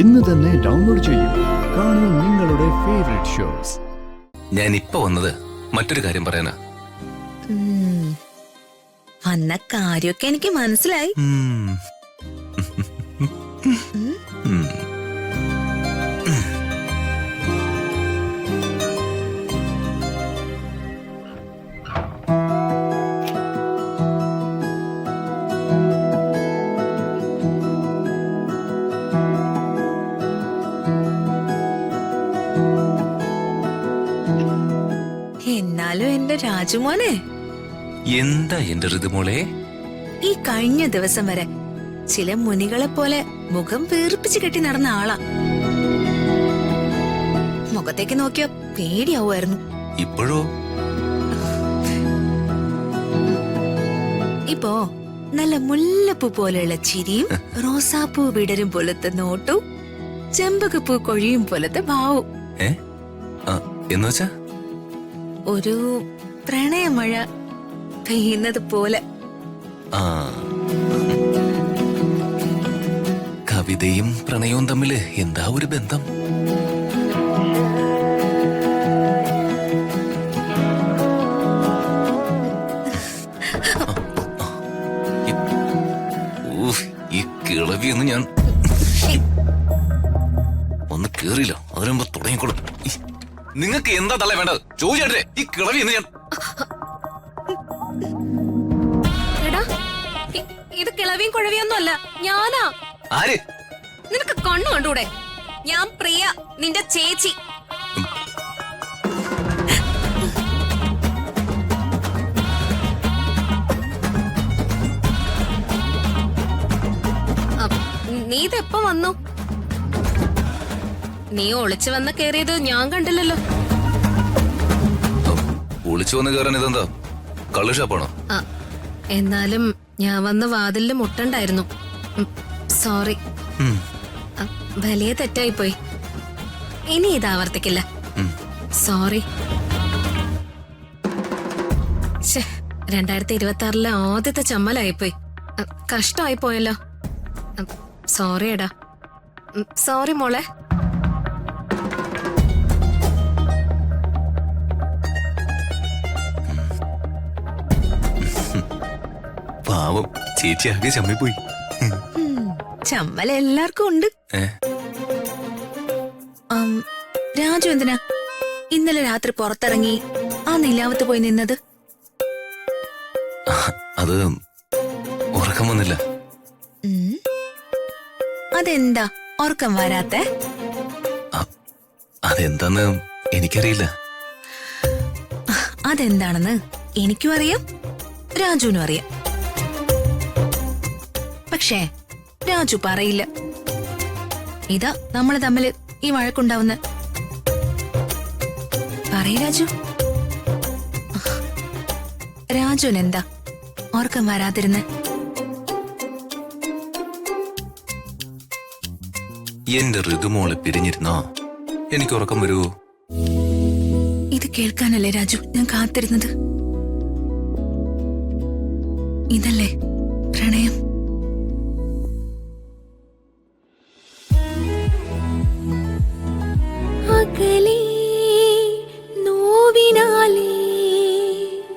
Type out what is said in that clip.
ഇന്ന് തന്നെ ഡൗൺലോഡ് ചെയ്യൂ. കാണൂ നിങ്ങളുടെ ഫേവറേറ്റ് ഷോസ്. ഞാൻ ഇപ്പൊ വന്നത് മറ്റൊരു കാര്യം പറയാനാ. വന്ന കാര്യമൊക്കെ എനിക്ക് മനസ്സിലായി. എന്നാലും എന്റെ രാജുമോനെ, എന്താ എന്റെ ഋതുമോളെ? ഈ കഴിഞ്ഞ ദിവസം വരെ ചില മുനികളെ പോലെ മുഖം വീർപ്പിച്ച് കെട്ടി നടന്ന ആളാ. മുഖത്തേക്ക് നോക്കിയ പേടിയാവുമായിരുന്നു. ഇപ്പോഴോ? ഇപ്പോ നല്ല മുല്ലപ്പൂ പോലെയുള്ള ചിരിയും റോസാപ്പൂ വിടരും പോലത്തെ നോട്ടവും ചെമ്പകപ്പൂ കൊഴിയും പോലത്തെ ഭാവവും. എന്നുവെച്ചാ ഒരു പ്രണയമഴ പെയ്യുന്നത് പോലെ. കവിതയും പ്രണയവും തമ്മില് എന്താ ഒരു ബന്ധം? ഈ കിളവിയൊന്നും ഞാൻ ഒന്ന് കേറിയില്ല, അതിനുമ്പോ തുടങ്ങിക്കോളും. നിങ്ങൾക്ക് എന്താ തള്ള വേണ്ടത് ചോദിച്ചേ? ഈ കിളവി എന്ന് ഞാൻ ഇത് കിളവിയും കുഴവിയൊന്നും അല്ല, ഞാനാ. ആര്? നിനക്ക് കണ്ണു കണ്ടൂടെ? ഞാൻ പ്രിയ, നിന്റെ ചേച്ചി. നീ ഇതെപ്പോ വന്നു? നീ ഒളിച്ചു വന്ന് കേറിയത് ഞാൻ കണ്ടില്ലല്ലോ. ഒളിച്ചു വന്ന് കേറാൻ ഇതെന്താ കള്ള് ഷാപ്പാണോ? എന്നാലും ഞാൻ വന്ന് വാതിലില് മുട്ടണ്ടായിരുന്നു. സോറി, വലിയ തെറ്റായി പോയി. ഇനി ഇത് ആവർത്തിക്കില്ല. സോറി. 2026 ആദ്യത്തെ ചമ്മലായിപ്പോയി. കഷ്ടമായി പോയല്ലോ. സോറി എടാ. സോറി മോളെ. പാവം ചേച്ചി ആകെ ചമ്മിപ്പോയി. ചമ്മല എല്ലാവർക്കും ഉണ്ട്. രാജു എന്തിനാ ഇന്നലെ രാത്രി പുറത്തിറങ്ങി ആ നിലാവത്ത് പോയി നിന്നത്? അത് ഉറക്കം വന്നില്ല. അതെന്താ ഉറക്കം വരാത്തെ? അതെന്താന്ന് എനിക്കറിയില്ല. അതെന്താണെന്ന് എനിക്കും അറിയാം, രാജുവിനും അറിയാം. പക്ഷേ രാജു പറയില്ല. ഇതാ നമ്മള് തമ്മില് ഈ വഴക്കുണ്ടാവുന്ന. പറയ് രാജു, രാജുവിനെന്താ ഓർക്കം വരാതിരുന്ന? എന്റെ ഋതുമോളെ പിരിഞ്ഞിരുന്നോ എനിക്ക് ഉറക്കം വരുവോ? ഇത് കേൾക്കാനല്ലേ രാജു ഞാൻ കാത്തിരുന്നത്. ഇതല്ലേ പ്രണയം?